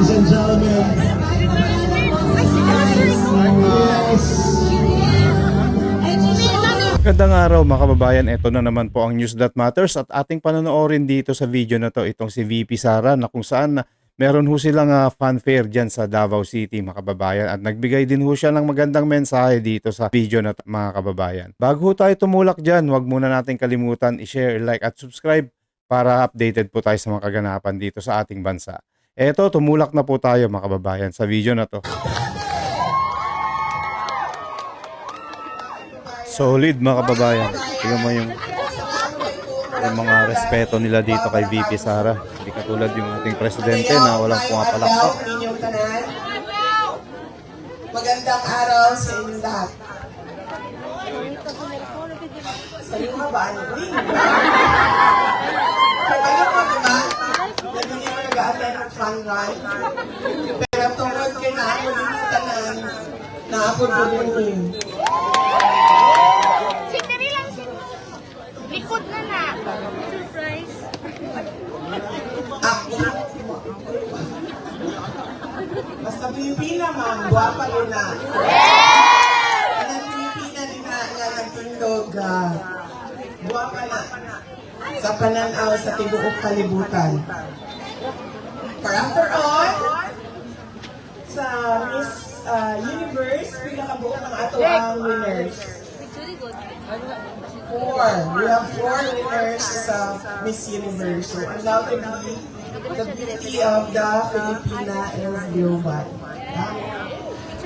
ladies and gentlemen. Yes. Magandang araw mga kababayan, ito na naman po ang News That Matters at ating panonoorin dito sa video na to itong si VP Sara na kung saan meron ho silang fanfare dyan sa Davao City mga kababayan at nagbigay din ho siya ng magandang mensahe dito sa video na to, mga kababayan. Bago ho tayo tumulak dyan, huwag muna natin kalimutan i-share, like at subscribe para updated po tayo sa mga kaganapan dito sa ating bansa. Eto, tumulak na po tayo mga kababayan sa video na to. Solid mga kababayan. Tingnan mo yung mga respeto nila dito kay VP Sara. Hindi katulad yung ating presidente na walang pumapalakpak. Magandang araw sa inyong lahat. Sa iyo ba? Ano mo, diba? Nagiging mo nag-attend ng fun run. Pero tungkol kay naamo din yung tanan, naapod ko din. Likod na na. Surprise. Basta Pilipina, ma'am. Guwapa rin na. Ang Pilipina din na nagtindog. Guwapa na. Sa pananaw sa tibuok kalibutan. For after all, sa Miss Universe, pinakabuo ng ato ang winners. We have 4 winners sa Miss Universe. So, undoubtedly, the beauty of the Filipina is global.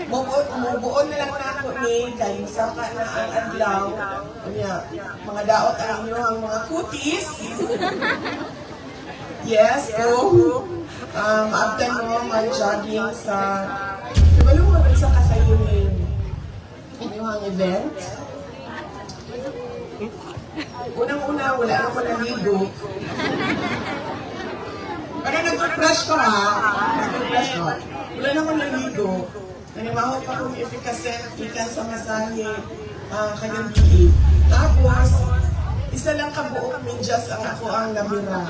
Mubuo na lang na ako ni kayo saka na ang adlaw. Mga daot ang inyong mga kutis. Yes, so, maabtan mo mag-jogging sa balong mo sa kasayunin inyong event. Unang-una, wala ako naligo. Parang nag-brush ko ha. Nag-brush ko. Wala na ako naligo. Nanimahot pa kong efficacy ikan sa masahe kanyang biig. Tapos, isa lang kabuok medyas ang ako ang nabira.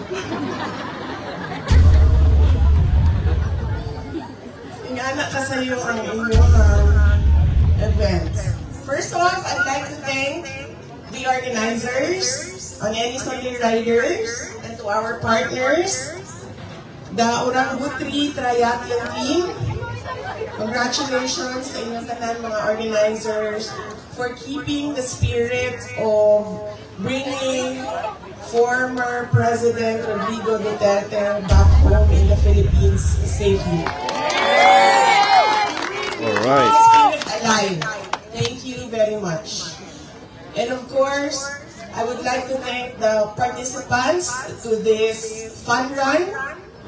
Ingana ka sa iyo ang inyong event. First off, I'd like to thank the organizers, on any Sunday Riders, and to our partners, the Orang Butri Triathlon Team. Congratulations sa inyong tanan mga organizers for keeping the spirit of bringing former President Rodrigo Duterte back home in the Philippines safely. All right. Spirit alive. Thank you very much. And of course, I would like to thank the participants to this fun run.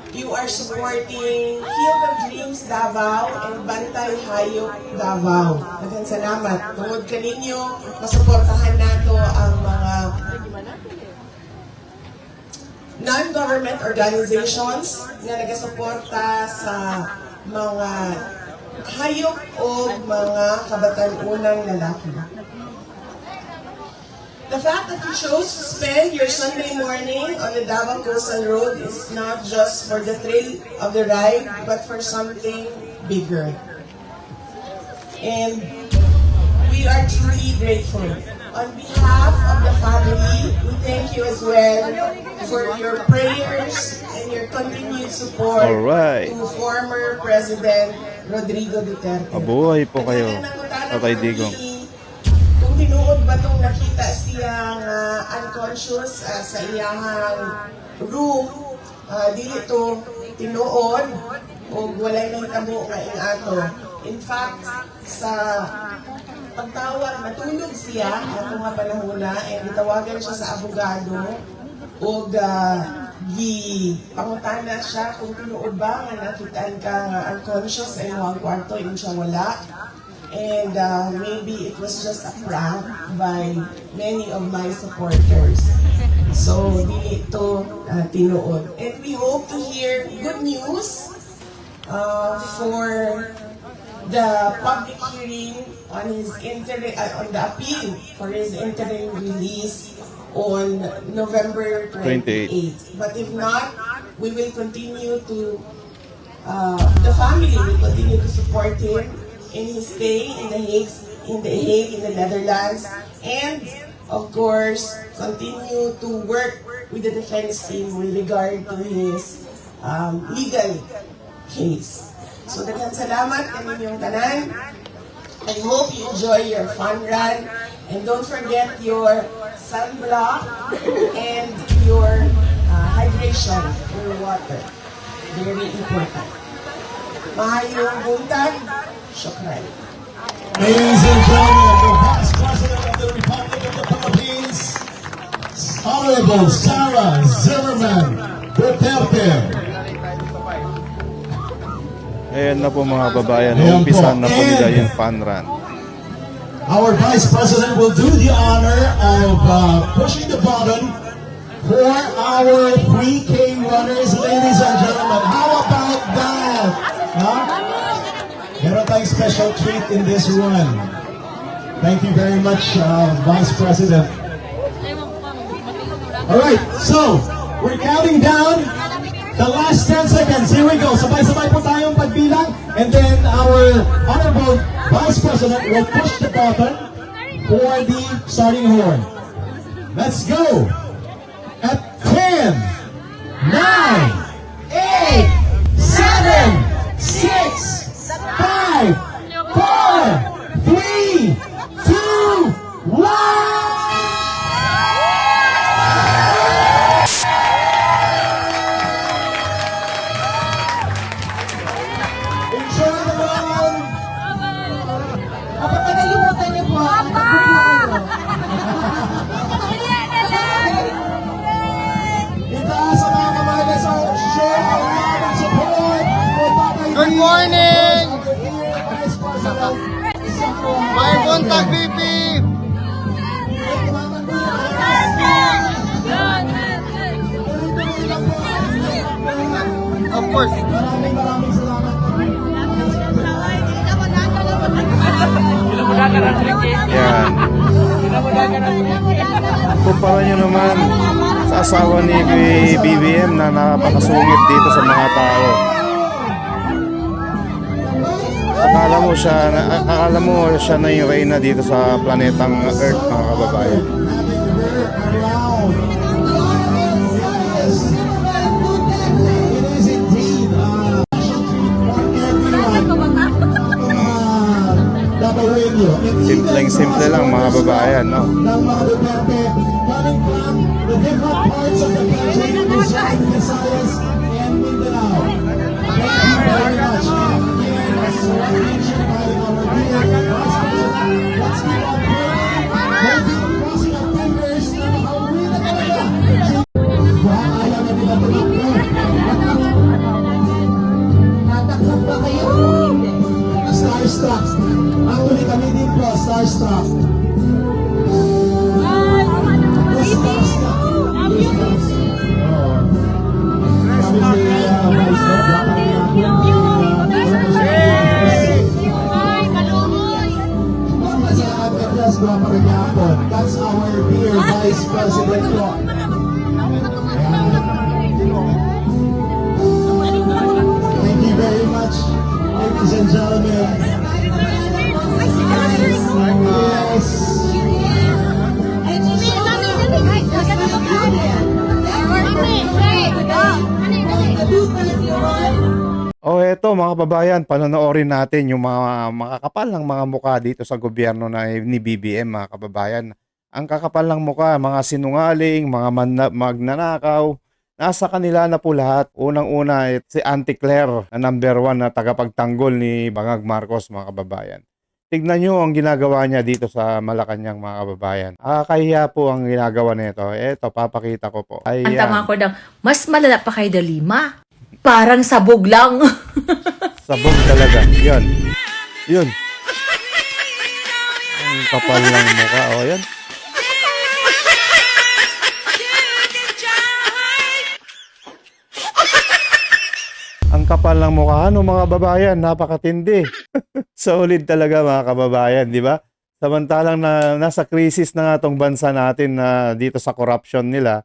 You are supporting Field of Dreams Davao and Bantay Hayop Davao. Maraming salamat. Tungod kaninyo, masuportahan nato ang mga non-government organizations na nagasuporta sa mga hayop o mga kabatan-unang lalaki. The fact that you chose to spend your Sunday morning on the Davao Coastal Road is not just for the thrill of the ride, but for something bigger. And we are truly grateful. On behalf of the family, we thank you as well for your prayers and your continued support to former President Rodrigo Duterte. Mabuhay po kayo, Tatay Digong. Tinuod ba itong nakita siyang unconscious sa iyang room, dili ito tinuod o walay nahitabo nga ato. In fact, sa pagtawag, natulog siya ang mga panahona and itawagan siya sa abogado o pangutana siya kung tinuod ba nga nakitaan ka unconscious sa iyong kwarto, yun siya wala. And maybe it was just a prank by many of my supporters. So, dili ito tinuod. And we hope to hear good news for the public hearing on his on the appeal for his interim release on November 28. But if not, we will continue to family will continue to support him in his stay in The Hague, in the Netherlands, and of course, continue to work with the defense team with regard to his legal case. So, daghang salamat kaninyong tanan. I hope you enjoy your fun run. And don't forget your sunblock and your hydration, your water. Very important. Mahayong buntag. Shukran. Ladies and gentlemen, the Vice President of the Republic of the Philippines, Honorable Sarah Zimmerman Duterte. Ayan na po mga babayan, Ayan umpisan po. na po nila yung fun run. Our Vice President will do the honor of pushing the button for our 3K runners, ladies and gentlemen. How about that? Huh? Meron tayong special treat in this run. Thank you very much, Vice President. Alright, so, we're counting down the last 10 seconds. Here we go. Sabay-sabay po tayong pagbilang. And then our Honorable Vice President will push the button for the starting horn. Let's go! At 10, 9, 8, 7, 6, 5, 4, 3, 2, 1! Enjoy the run! Kapag nakalimutan niyo po, ang pagbubuo. Itaas ang mga kamay na sa show of love and support for Tatay Good D. morning! Of the dear Vice President, Sacro May buntag, VP! Of course. Maraming salamat. Yan. Kumpara nyo naman sa asawa ni BBM na napakasungit dito sa mga tao. Akala mo siya na yung reyna dito sa planetang Earth, mga kababayan. Having her around. Yes. It is indeed a special treat for everyone. Dabawenyo. Simpleng-simple lang mga babayan, no? Ng mga Duterte coming from the different parts of the country, Luzon, Visayas, and Mindanao. Thank you very much. And as mentioned by our dear Vice President, let's keep on praying, hoping, crossing our fingers na makauwi na talaga. Ayaw na nila tumakbo. Tatakbo ba kayo? Starstruck. Actually kami din po, starstruck. That's our dear Vice President po. Thank you very much, ladies and gentlemen. Yes. O eto mga babayan, panonoorin natin yung mga makakapal ng mga mukha dito sa gobyerno ni BBM, mga kababayan. Ang kakapal ng mukha, mga sinungaling, mga magnanakaw, nasa kanila na po lahat. Unang-una si Auntie Claire na #1 na tagapagtanggol ni Bangag Marcos, mga kababayan. Tignan nyo ang ginagawa niya dito sa Malacanang, mga kababayan. Kahiya po ang ginagawa nito. Eto, papakita ko po. Ang tama ko daw, mas malala pa kay Dalima. Parang sabog lang. Sabog talaga. Yun. Yun. Ang kapal ng mukha. O, yan. Ang kapal ng mukha. Ano mga babayan? Napakatindi. Solid talaga mga kababayan, di ba? Samantalang na nasa krisis na nga tong bansa natin na dito sa corruption nila,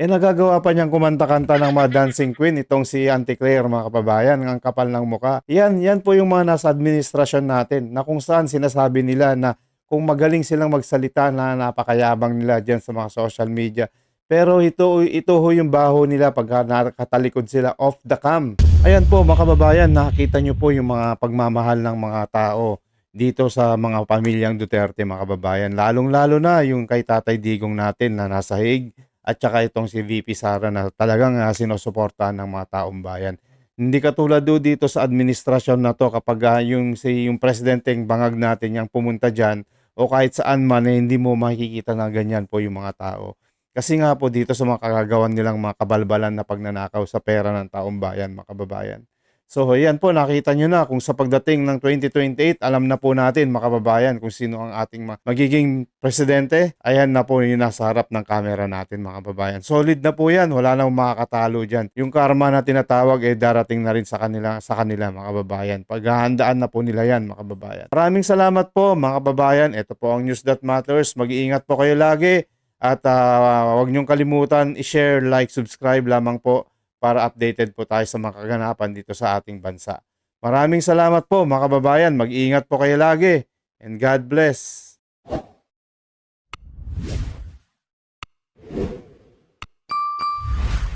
nagagawa pa niyang kumanta-kanta ng mga dancing queen itong si Auntie Claire, mga kababayan, ang kapal ng muka. Yan po yung mga nasa administrasyon natin na kung saan sinasabi nila na kung magaling silang magsalita na napakayabang nila dyan sa mga social media. Pero ito ho yung baho nila pag nakatalikod sila off the cam. Ayan po mga kababayan, nakikita nyo po yung mga pagmamahal ng mga tao dito sa mga pamilyang Duterte, mga kababayan. Lalong-lalo na yung kay Tatay Digong natin na nasa Hague. At saka itong si VP Sara na talagang sinusuportahan ng mga taong bayan. Hindi katulad dito sa administrasyon na to kapag yung presidenteng bangag natin yung pumunta dyan o kahit saan man hindi mo makikita na ganyan po yung mga tao. Kasi nga po dito sa mga kagagawan nilang mga kabalbalan na pagnanakaw sa pera ng taong bayan, mga kababayan. So yan po, nakita nyo na kung sa pagdating ng 2028, alam na po natin mga kababayan kung sino ang ating magiging presidente. Ayan na po yung nasa harap ng camera natin, mga kababayan. Solid na po yan, wala nang makakatalo dyan. Yung karma na tinatawag darating na rin sa kanila mga kababayan. Paghahandaan na po nila yan, mga kababayan. Maraming salamat po mga kababayan. Ito po ang News That Matters. Mag-iingat po kayo lagi. At huwag niyong kalimutan i-share, like, subscribe lamang po para updated po tayo sa mga kaganapan dito sa ating bansa. Maraming salamat po mga kababayan. Mag-iingat po kayo lagi. And God bless.